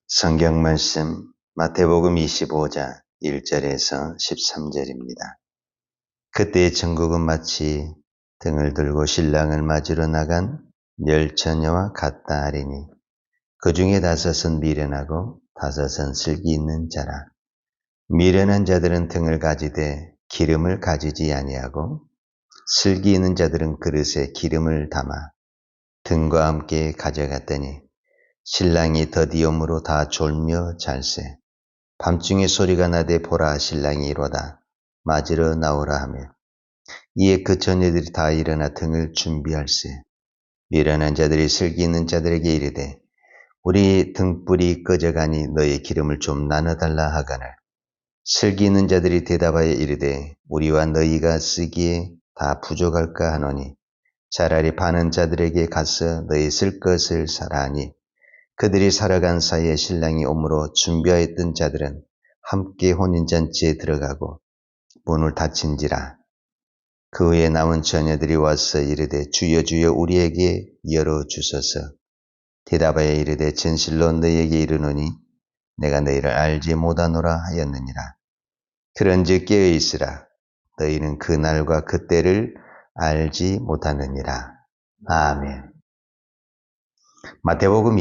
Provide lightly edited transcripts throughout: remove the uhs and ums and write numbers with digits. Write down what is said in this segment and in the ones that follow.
성경 말씀 마태복음 25장 1절에서 13절입니다. 그때 천국은 마치 등을 들고 신랑을 맞으러 나간 열처녀와 같다 하리니 그 중에 5은 미련하고 5은 슬기 있는 자라. 미련한 자들은 등을 가지되 기름을 가지지 아니하고 슬기 있는 자들은 그릇에 기름을 담아 등과 함께 가져갔더니 신랑이 더디옴으로 다 졸며 잘세. 밤중에 소리가 나되 보라 신랑이 이로다 맞으러 나오라 하며 이에 그 처녀들이 다 일어나 등을 준비할세. 미련한 자들이 슬기 있는 자들에게 이르되 우리 등불이 꺼져가니 너의 기름을 좀 나눠달라 하거늘 슬기 있는 자들이 대답하여 이르되 우리와 너희가 쓰기에 다 부족할까 하노니 차라리 파는 자들에게 가서 너희 쓸 것을 사라 하니 그들이 살아간 사이에 신랑이 오므로 준비하였던 자들은 함께 혼인잔치에 들어가고 문을 닫힌지라. 그 후에 남은 처녀들이 와서 이르되 주여 주여 우리에게 열어주소서. 대답하여 이르되 진실로 너희에게 이르노니 내가 너희를 알지 못하노라 하였느니라. 그런즉 깨어있으라. 너희는 그 날과 그 때를 알지 못하느니라. 아멘. 마태복음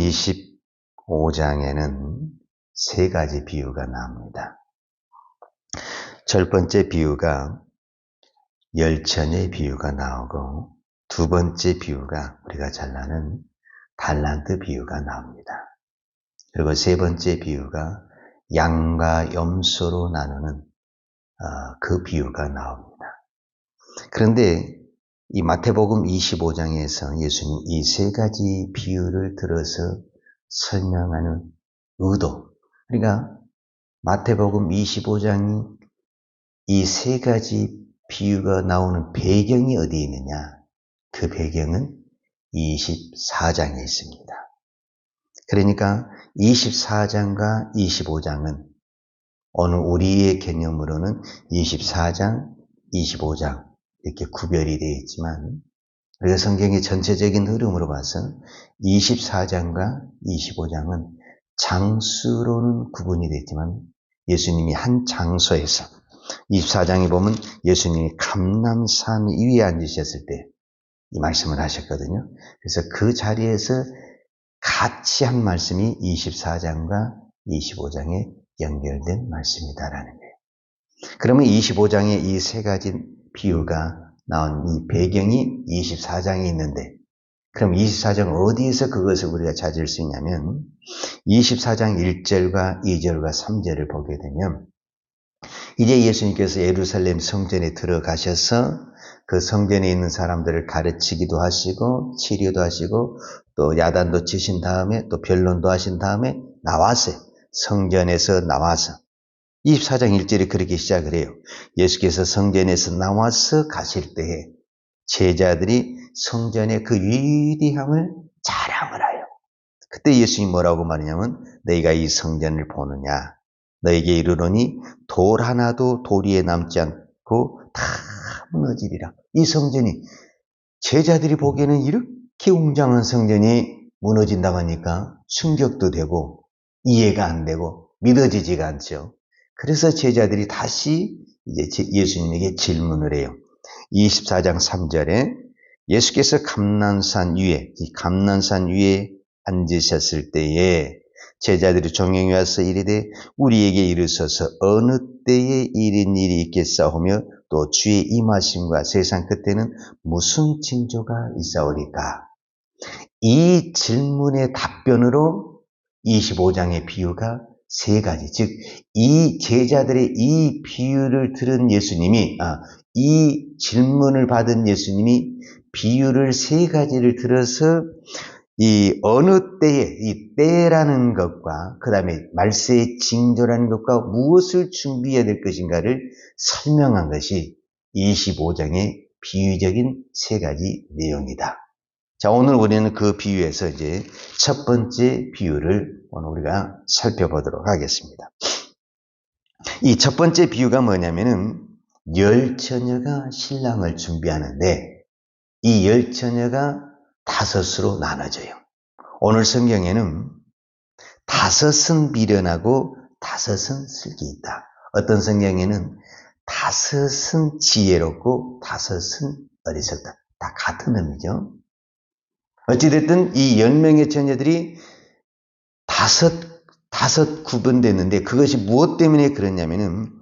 25장에는 3가지 비유가 나옵니다. 첫 번째 비유가 열처녀의 비유가 나오고 두 번째 비유가 우리가 잘 아는 달란트 비유가 나옵니다. 그리고 세 번째 비유가 양과 염소로 나누는 그 비유가 나옵니다. 그런데 이 마태복음 25장에서 예수님 이 3가지 비유를 들어서 설명하는 의도, 그러니까 마태복음 25장이 이 3가지 비유가 나오는 배경이 어디에 있느냐? 그 배경은 24장에 있습니다. 그러니까 24장과 25장은 오늘 우리의 개념으로는 24장, 25장 이렇게 구별이 되어 있지만 우리가 성경의 전체적인 흐름으로 봐서 24장과 25장은 장수로는 구분이 되지만 예수님이 한 장소에서 24장에 보면 예수님이 감람산 위에 앉으셨을 때 이 말씀을 하셨거든요. 그래서 그 자리에서 같이 한 말씀이 24장과 25장에 연결된 말씀이다라는 거예요. 그러면 25장에 이 3가지 비유가 나온 이 배경이 24장에 있는데 그럼 24장 어디에서 그것을 우리가 찾을 수 있냐면 24장 1절과 2절과 3절을 보게 되면 이제 예수님께서 예루살렘 성전에 들어가셔서 그 성전에 있는 사람들을 가르치기도 하시고 치료도 하시고 또 야단도 치신 다음에 또 변론도 하신 다음에 나왔어요. 성전에서 나와서 24장 1절이 그렇게 시작을 해요. 예수께서 성전에서 나와서 가실 때에 제자들이 성전의 그 위대함을 자랑을 해요. 그때 예수님이 뭐라고 말하냐면 너희가 이 성전을 보느냐 너에게 이르노니 돌 하나도 돌 위에 남지 않고 다 무너지리라. 이 성전이 제자들이 보기에는 이렇게 웅장한 성전이 무너진다고 하니까 충격도 되고 이해가 안 되고 믿어지지가 않죠. 그래서 제자들이 다시 이제 예수님에게 질문을 해요. 24장 3절에 예수께서 감람산 위에, 이 감람산 위에 앉으셨을 때에 제자들이 종영에 와서 이르되 우리에게 이르소서 어느 때에 이런 일이 있겠사오며 또 주의 임하심과 세상 끝에는 무슨 징조가 있사오리까? 이 질문의 답변으로 25장의 비유가 3가지, 즉 이 제자들의 이 비유를 들은 예수님이 이 질문을 받은 예수님이 비유를 3가지를 들어서 이 어느 때에 이 때라는 것과 그 다음에 말세의 징조라는 것과 무엇을 준비해야 될 것인가를 설명한 것이 25장의 비유적인 3가지 내용이다. 자, 오늘 우리는 그 비유에서 이제 첫 번째 비유를 오늘 우리가 살펴보도록 하겠습니다. 이 첫 번째 비유가 뭐냐면은 열처녀가 신랑을 준비하는데 이 열처녀가 5으로 나눠져요. 오늘 성경에는 5은 미련하고 5은 슬기 있다. 어떤 성경에는 5은 지혜롭고 5은 어리석다. 다 같은 의미죠. 어찌됐든 이 10명의 처녀들이 다섯 구분됐는데 그것이 무엇 때문에 그러냐면은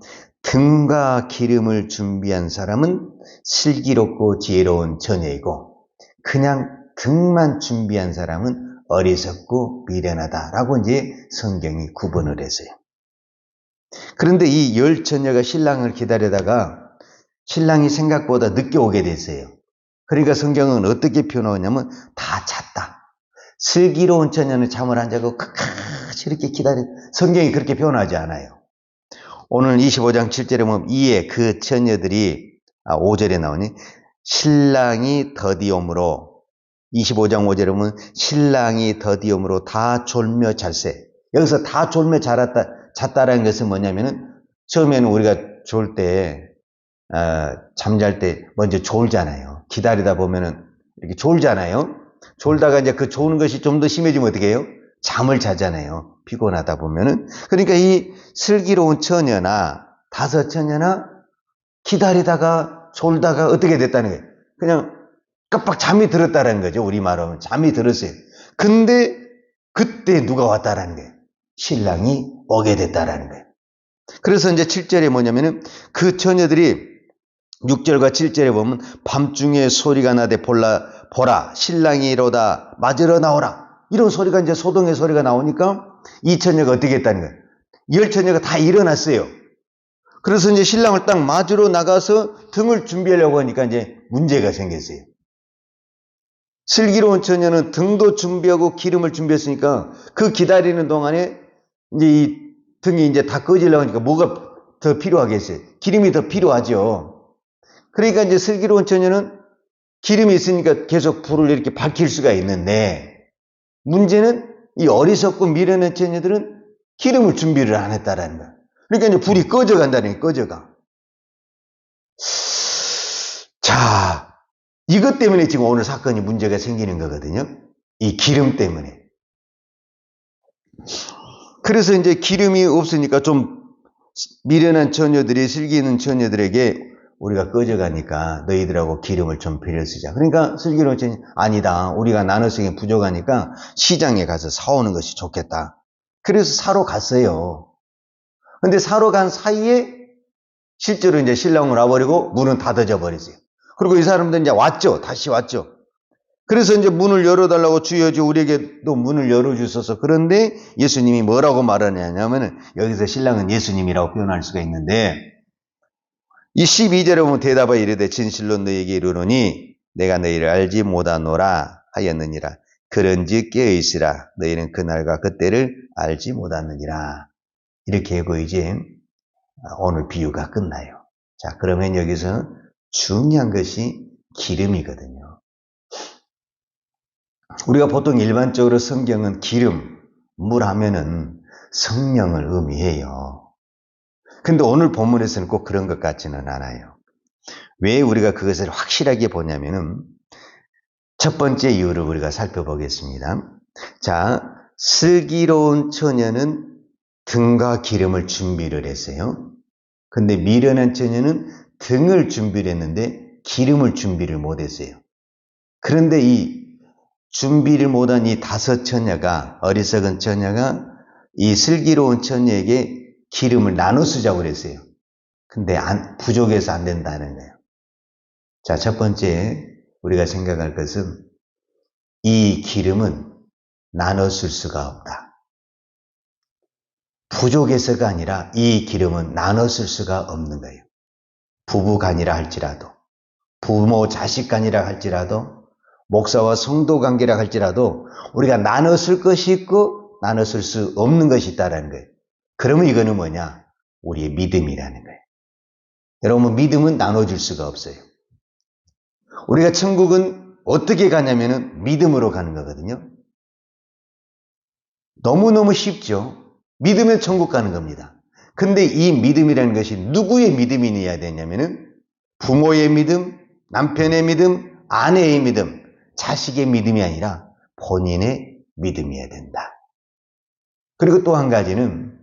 등과 기름을 준비한 사람은 슬기롭고 지혜로운 처녀이고 그냥 등만 준비한 사람은 어리석고 미련하다라고 이제 성경이 구분을 했어요. 그런데 이 10처녀가 신랑을 기다리다가 신랑이 생각보다 늦게 오게 됐어요. 그러니까 성경은 어떻게 표현하냐면 다 잤다. 슬기로운 처녀는 잠을 안 자고 끝까지 이렇게 성경이 그렇게 표현하지 않아요. 오늘 25장 7절에 보면 이에 그 처녀들이 5절에 나오니 신랑이 더디옴으로 25장 5절에 보면 신랑이 더디옴으로 다 졸며 잘세. 여기서 다 졸며 잤다라는 것은 뭐냐면은 처음에는 우리가 졸 때 잠잘 때 먼저 졸잖아요. 기다리다 보면은 이렇게 졸잖아요. 졸다가 이제 그 조는 것이 좀 더 심해지면 어떻게 해요? 잠을 자잖아요. 피곤하다 보면은. 그러니까 이 슬기로운 처녀나 5처녀나 기다리다가 졸다가 어떻게 됐다는 거예요? 그냥 깜빡 잠이 들었다는 거죠. 우리말로 잠이 들었어요. 근데 그때 누가 왔다라는 거예요? 신랑이 오게 됐다라는 거예요. 그래서 이제 7절에 뭐냐면은 그 처녀들이 6절과 7절에 보면 밤중에 소리가 나되 보라 신랑이 이로다 맞으러 나오라 이런 소리가 이제 소동의 소리가 나오니까 이 처녀가 어떻게 했다는 거예요? 10처녀가 다 일어났어요. 그래서 이제 신랑을 딱 맞으러 나가서 등을 준비하려고 하니까 이제 문제가 생겼어요. 슬기로운 처녀는 등도 준비하고 기름을 준비했으니까 그 기다리는 동안에 이제 이 등이 이제 다 꺼지려고 하니까 뭐가 더 필요하겠어요? 기름이 더 필요하죠. 그러니까 이제 슬기로운 처녀는 기름이 있으니까 계속 불을 이렇게 밝힐 수가 있는데 문제는 이 어리석고 미련한 처녀들은 기름을 준비를 안 했다라는 거야. 그러니까 이제 불이 꺼져간다는 거예요. 꺼져가. 자, 이것 때문에 지금 오늘 사건이 문제가 생기는 거거든요. 이 기름 때문에. 그래서 이제 기름이 없으니까 좀 미련한 처녀들이 슬기 있는 처녀들에게 우리가 꺼져가니까 너희들하고 기름을 좀 빌려 쓰자. 그러니까 슬기로운 처녀 아니다. 우리가 나눠쓰기 부족하니까 시장에 가서 사오는 것이 좋겠다. 그래서 사러 갔어요. 근데 사러 간 사이에 실제로 이제 신랑을 와버리고 문은 닫아져 버렸어요. 그리고 이 사람들은 이제 왔죠. 다시 왔죠. 그래서 이제 문을 열어달라고 주여 우리에게도 문을 열어주소서. 그런데 예수님이 뭐라고 말하냐면은 여기서 신랑은 예수님이라고 표현할 수가 있는데 이 12절에 보면 대답하여 이르되 진실로 너희에게 이르노니 내가 너희를 알지 못하노라 하였느니라. 그런즉 깨어있으라. 너희는 그날과 그때를 알지 못하느니라. 이렇게 하고 이제 오늘 비유가 끝나요. 자, 그러면 여기서 중요한 것이 기름이거든요. 우리가 보통 일반적으로 성경은 기름, 물 하면은 성령을 의미해요. 근데 오늘 본문에서는 꼭 그런 것 같지는 않아요. 왜 우리가 그것을 확실하게 보냐면은 첫 번째 이유를 우리가 살펴보겠습니다. 자, 슬기로운 처녀는 등과 기름을 준비를 했어요. 근데 미련한 처녀는 등을 준비를 했는데 기름을 준비를 못했어요. 그런데 이 준비를 못한 이 5처녀가 어리석은 처녀가 이 슬기로운 처녀에게 기름을 나눠 쓰자고 그랬어요. 근데 부족해서 안 된다는 거예요. 자, 첫 번째 우리가 생각할 것은 이 기름은 나눠 쓸 수가 없다. 부족해서가 아니라 이 기름은 나눠 쓸 수가 없는 거예요. 부부간이라 할지라도 부모 자식간이라 할지라도 목사와 성도 관계라 할지라도 우리가 나눠 쓸 것이 있고 나눠 쓸 수 없는 것이 있다는 거예요. 그러면 이거는 뭐냐? 우리의 믿음이라는 거예요. 여러분, 믿음은 나눠줄 수가 없어요. 우리가 천국은 어떻게 가냐면은 믿음으로 가는 거거든요. 너무너무 쉽죠. 믿으면 천국 가는 겁니다. 근데 이 믿음이라는 것이 누구의 믿음이어야 되냐면은 부모의 믿음, 남편의 믿음, 아내의 믿음, 자식의 믿음이 아니라 본인의 믿음이어야 된다. 그리고 또 한 가지는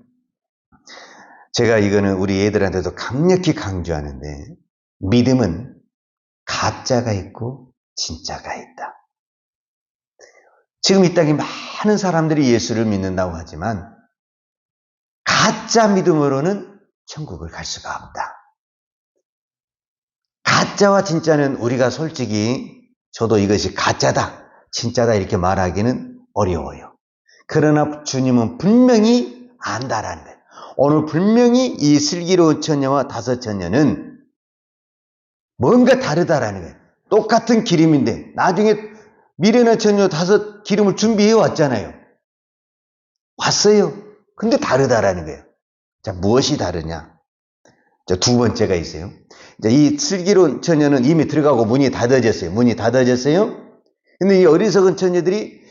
제가 이거는 우리 애들한테도 강력히 강조하는데, 믿음은 가짜가 있고 진짜가 있다. 지금 이 땅에 많은 사람들이 예수를 믿는다고 하지만 가짜 믿음으로는 천국을 갈 수가 없다. 가짜와 진짜는 우리가 솔직히 저도 이것이 가짜다, 진짜다 이렇게 말하기는 어려워요. 그러나 주님은 분명히 안다라는 거예요. 오늘 분명히 이 슬기로운 처녀와 다섯 처녀는 뭔가 다르다라는 거예요. 똑같은 기름인데 나중에 미련한 처녀 다섯 기름을 준비해 왔잖아요. 왔어요. 근데 다르다라는 거예요. 자, 무엇이 다르냐? 자, 두 번째가 있어요. 자, 이 슬기로운 처녀는 이미 들어가고 문이 닫아졌어요. 문이 닫아졌어요. 근데 이 어리석은 처녀들이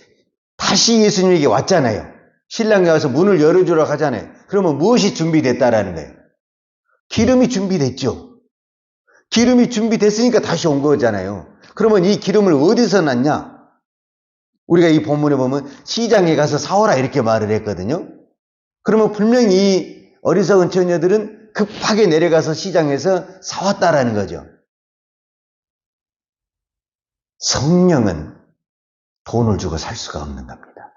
다시 예수님에게 왔잖아요. 신랑이 와서 문을 열어주라고 하잖아요. 그러면 무엇이 준비됐다라는 거예요? 기름이 준비됐죠. 기름이 준비됐으니까 다시 온 거잖아요. 그러면 이 기름을 어디서 났냐? 우리가 이 본문에 보면 시장에 가서 사오라 이렇게 말을 했거든요. 그러면 분명히 이 어리석은 처녀들은 급하게 내려가서 시장에서 사왔다라는 거죠. 성령은 돈을 주고 살 수가 없는 겁니다.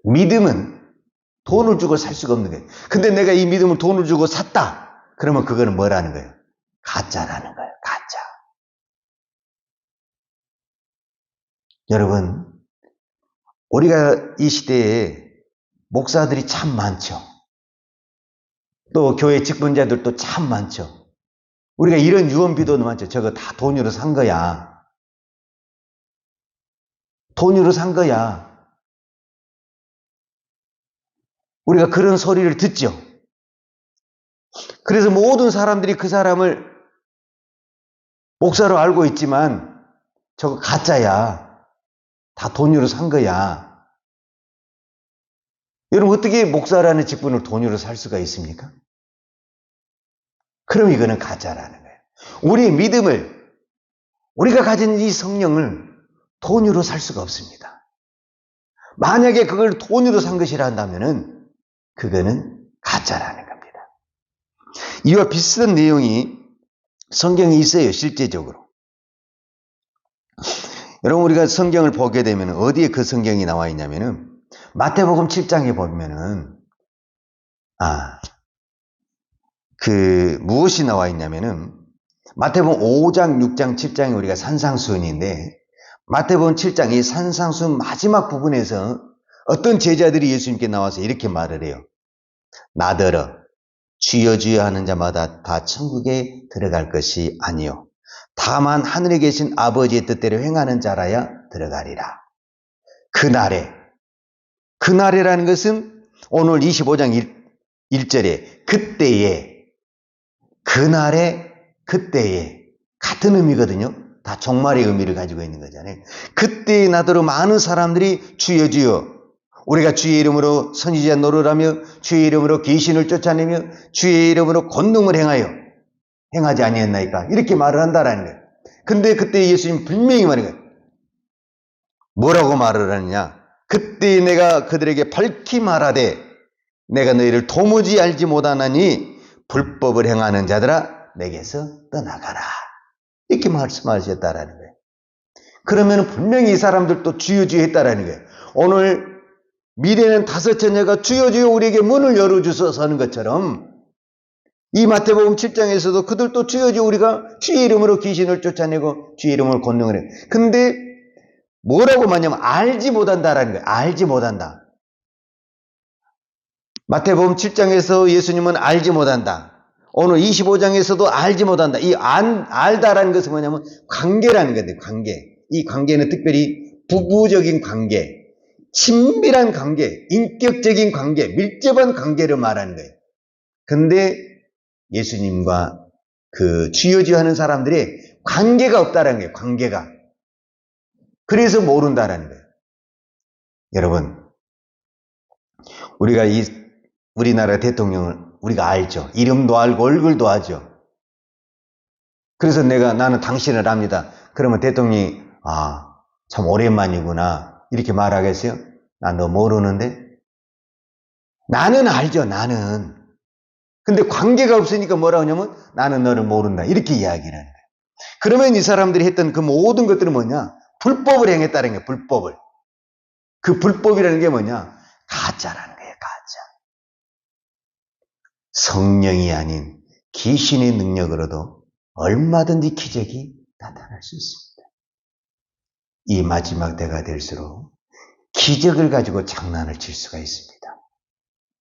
믿음은 돈을 주고 살 수가 없는 거예요. 근데 내가 이 믿음을 돈을 주고 샀다. 그러면 그거는 뭐라는 거예요? 가짜라는 거예요. 가짜. 여러분, 우리가 이 시대에 목사들이 참 많죠. 또 교회 직분자들도 참 많죠. 우리가 이런 유언비도 많죠. 저거 다 돈으로 산 거야. 돈으로 산 거야. 우리가 그런 소리를 듣죠. 그래서 모든 사람들이 그 사람을 목사로 알고 있지만 저거 가짜야. 다 돈으로 산 거야. 여러분, 어떻게 목사라는 직분을 돈으로 살 수가 있습니까? 그럼 이거는 가짜라는 거예요. 우리의 믿음을, 우리가 가진 이 성령을 돈으로 살 수가 없습니다. 만약에 그걸 돈으로 산 것이라 한다면은 그거는 가짜라는 겁니다. 이와 비슷한 내용이 성경에 있어요, 실제적으로. 여러분, 우리가 성경을 보게 되면 어디에 그 성경이 나와 있냐면은 마태복음 7장에 보면은 무엇이 나와 있냐면은 마태복음 5장, 6장, 7장이 우리가 산상수훈인데 마태복음 7장 이 산상수훈 마지막 부분에서 어떤 제자들이 예수님께 나와서 이렇게 말을 해요. 나더러 주여 주여 하는 자마다 다 천국에 들어갈 것이 아니요 다만 하늘에 계신 아버지의 뜻대로 행하는 자라야 들어가리라. 그날에라는 것은 오늘 25장 1절에 그때에 같은 의미거든요. 다 종말의 의미를 가지고 있는 거잖아요. 그때에 나더러 많은 사람들이 주여 주여 우리가 주의 이름으로 선지자 노릇하며 주의 이름으로 귀신을 쫓아내며 주의 이름으로 권능을 행하지 아니했나이까 이렇게 말을 한다라는 거예요. 근데 그때 예수님 분명히 말한 거예요. 뭐라고 말을 하느냐? 그때 내가 그들에게 밝히 말하되 내가 너희를 도무지 알지 못하나니 불법을 행하는 자들아 내게서 떠나가라. 이렇게 말씀하셨다라는 거예요. 그러면 분명히 이 사람들도 주여 주여 했다라는 거예요. 오늘 미래는 다섯 처녀가 주여 주여 우리에게 문을 열어주소서 하는 것처럼 이 마태복음 7장에서도 그들도 주여 주여 우리가 주의 이름으로 귀신을 쫓아내고 주의 이름으로 권능을 해. 근데 뭐라고 말하냐면 알지 못한다라는 거예요. 알지 못한다. 마태복음 7장에서 예수님은 알지 못한다. 오늘 25장에서도 알지 못한다. 이 알다라는 것은 뭐냐면 관계라는 건데 관계. 이 관계는 특별히 부부적인 관계, 친밀한 관계, 인격적인 관계, 밀접한 관계를 말하는 거예요. 근데 예수님과 그 주여 주여 하는 사람들의 관계가 없다라는 거예요. 관계가. 그래서 모른다라는 거예요. 여러분, 우리가 우리나라 대통령을 우리가 알죠. 이름도 알고 얼굴도 아죠. 그래서 나는 당신을 압니다. 그러면 대통령이 참 오랜만이구나 이렇게 말하겠어요? 나 너 모르는데? 나는 알죠, 나는. 근데 관계가 없으니까 뭐라고 하냐면 나는 너를 모른다. 이렇게 이야기를 하는 거예요. 그러면 이 사람들이 했던 그 모든 것들은 뭐냐? 불법을 행했다는 거예요, 불법을. 그 불법이라는 게 뭐냐? 가짜라는 거예요, 가짜. 성령이 아닌 귀신의 능력으로도 얼마든지 기적이 나타날 수 있습니다. 이 마지막 때가 될수록 기적을 가지고 장난을 칠 수가 있습니다.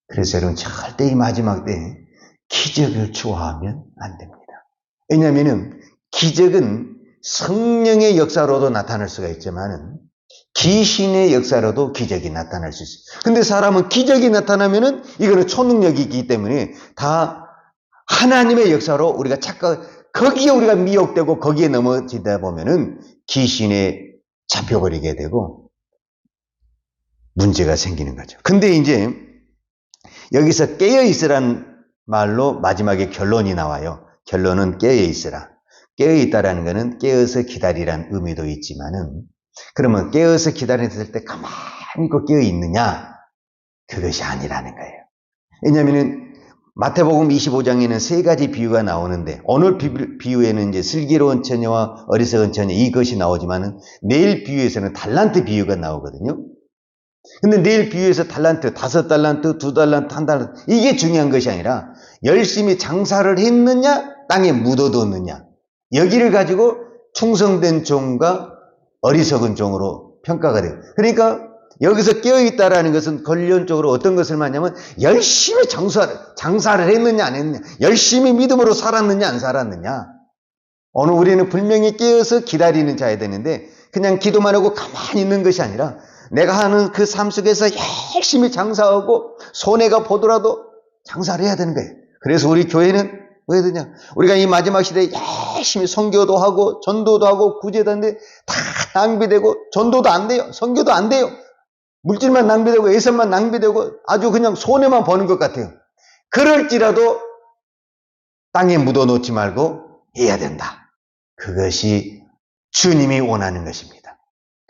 그래서 여러분 절대 이 마지막 때에 기적을 좋아하면 안 됩니다. 왜냐하면 기적은 성령의 역사로도 나타날 수가 있지만 귀신의 역사로도 기적이 나타날 수 있어요. 근데 사람은 기적이 나타나면은 이거는 초능력이기 때문에 다 하나님의 역사로 우리가 거기에 우리가 미혹되고 거기에 넘어지다 보면은 귀신에 잡혀버리게 되고 문제가 생기는 거죠. 근데 이제 여기서 깨어있으란 말로 마지막에 결론이 나와요. 결론은 깨어있으라. 깨어있다라는 것은 깨어서 기다리란 의미도 있지만은 그러면 깨어서 기다렸을 때 가만히 있고 깨어있느냐? 그것이 아니라는 거예요. 왜냐하면 마태복음 25장에는 세 가지 비유가 나오는데 오늘 비유에는 이제 슬기로운 처녀와 어리석은 처녀 이것이 나오지만은 내일 비유에서는 달란트 비유가 나오거든요. 근데 내일 비유에서 달란트, 5달란트, 2달란트, 1달란트 이게 중요한 것이 아니라 열심히 장사를 했느냐, 땅에 묻어뒀느냐 여기를 가지고 충성된 종과 어리석은 종으로 평가가 돼요. 그러니까 여기서 깨어있다라는 것은 결론적으로 어떤 것을 말하냐면 열심히 장사를 했느냐 안 했느냐, 열심히 믿음으로 살았느냐 안 살았느냐. 오늘 우리는 분명히 깨어서 기다리는 자야 되는데 그냥 기도만 하고 가만히 있는 것이 아니라 내가 하는 그 삶 속에서 열심히 장사하고 손해가 보더라도 장사를 해야 되는 거예요. 그래서 우리 교회는 왜 되냐? 우리가 이 마지막 시대에 열심히 선교도 하고 전도도 하고 구제도 하는데 다 낭비되고 전도도 안 돼요. 선교도 안 돼요. 물질만 낭비되고 예산만 낭비되고 아주 그냥 손해만 버는 것 같아요. 그럴지라도 땅에 묻어놓지 말고 해야 된다. 그것이 주님이 원하는 것입니다.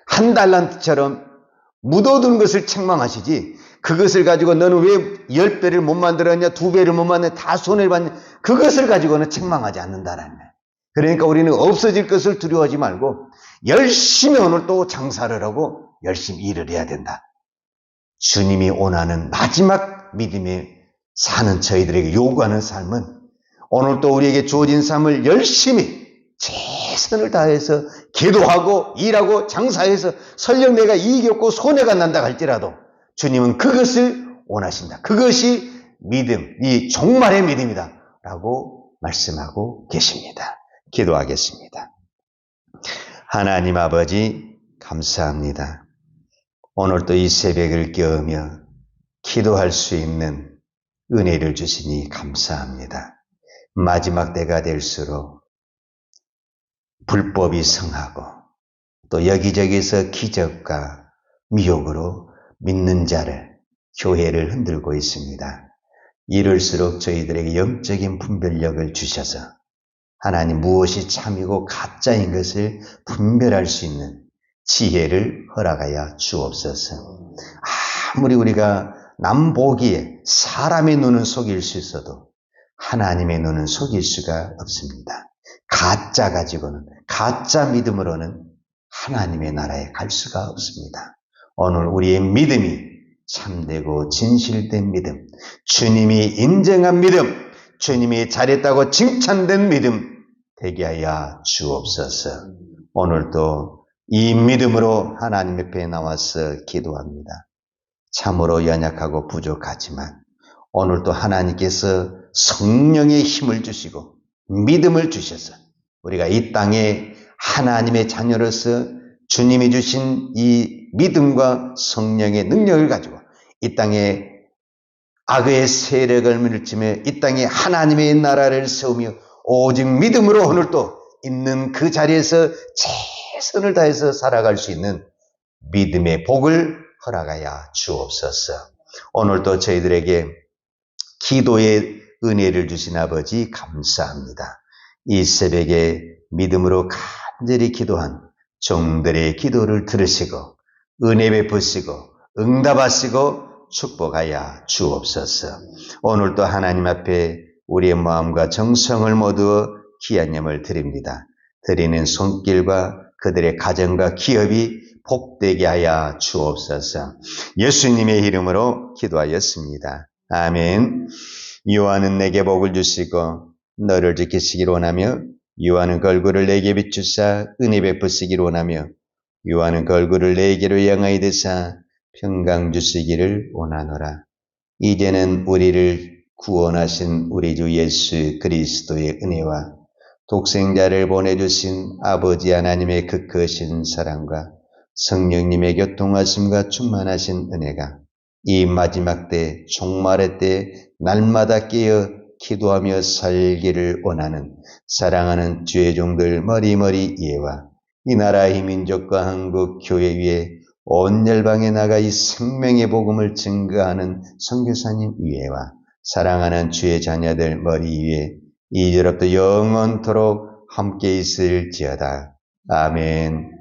1달란트처럼 묻어둔 것을 책망하시지 그것을 가지고 너는 왜 10배를 못 만들었냐 2배를 못 만들었냐 다 손해를 봤냐 그것을 가지고는 책망하지 않는다라는 거예요. 그러니까 우리는 없어질 것을 두려워하지 말고 열심히 오늘 또 장사를 하고 열심히 일을 해야 된다. 주님이 원하는 마지막 믿음에 사는 저희들에게 요구하는 삶은 오늘 또 우리에게 주어진 삶을 열심히 최선을 다해서 기도하고 일하고 장사해서 설령 내가 이익이 없고 손해가 난다 할지라도 주님은 그것을 원하신다. 그것이 믿음, 이 종말의 믿음이다 라고 말씀하고 계십니다. 기도하겠습니다. 하나님 아버지 감사합니다. 오늘도 이 새벽을 깨우며 기도할 수 있는 은혜를 주시니 감사합니다. 마지막 때가 될수록 불법이 성하고 또 여기저기서 기적과 미혹으로 믿는 자를, 교회를 흔들고 있습니다. 이럴수록 저희들에게 영적인 분별력을 주셔서 하나님 무엇이 참이고 가짜인 것을 분별할 수 있는 지혜를 허락하여 주옵소서. 아무리 우리가 남 보기에 사람의 눈은 속일 수 있어도 하나님의 눈은 속일 수가 없습니다. 가짜 가지고는, 가짜 믿음으로는 하나님의 나라에 갈 수가 없습니다. 오늘 우리의 믿음이 참되고 진실된 믿음, 주님이 인정한 믿음, 주님이 잘했다고 칭찬된 믿음 되게 하여 주옵소서. 오늘도 이 믿음으로 하나님 옆에 나와서 기도합니다. 참으로 연약하고 부족하지만 오늘도 하나님께서 성령의 힘을 주시고 믿음을 주셔서 우리가 이 땅에 하나님의 자녀로서 주님이 주신 이 믿음과 성령의 능력을 가지고 이 땅에 악의 세력을 물리치며 이 땅에 하나님의 나라를 세우며 오직 믿음으로 오늘도 있는 그 자리에서 최선을 다해서 살아갈 수 있는 믿음의 복을 허락하여 주옵소서. 오늘도 저희들에게 기도의 은혜를 주신 아버지 감사합니다. 이 새벽에 믿음으로 간절히 기도한 종들의 기도를 들으시고 은혜 베푸시고 응답하시고 축복하여 주옵소서. 오늘도 하나님 앞에 우리의 마음과 정성을 모두 귀한 예물 드립니다. 드리는 손길과 그들의 가정과 기업이 복되게 하여 주옵소서. 예수님의 이름으로 기도하였습니다. 아멘. 여호와는 내게 복을 주시고 너를 지키시기를 원하며 여호와는 그 얼굴을 내게 비추사 은혜 베푸시기를 원하며 여호와는 그 얼굴을 내게로 향하여 드사 평강 주시기를 원하노라. 이제는 우리를 구원하신 우리 주 예수 그리스도의 은혜와 독생자를 보내주신 아버지 하나님의 그 크신 사랑과 성령님의 교통하심과 충만하신 은혜가 이 마지막 때 종말의 때 날마다 깨어 기도하며 살기를 원하는 사랑하는 주의 종들 머리머리 예와 이 나라의 민족과 한국 교회 위에 온 열방에 나가 이 생명의 복음을 증거하는 선교사님 위에와 사랑하는 주의 자녀들 머리 위에 이제로부터 영원토록 함께 있을지어다. 아멘.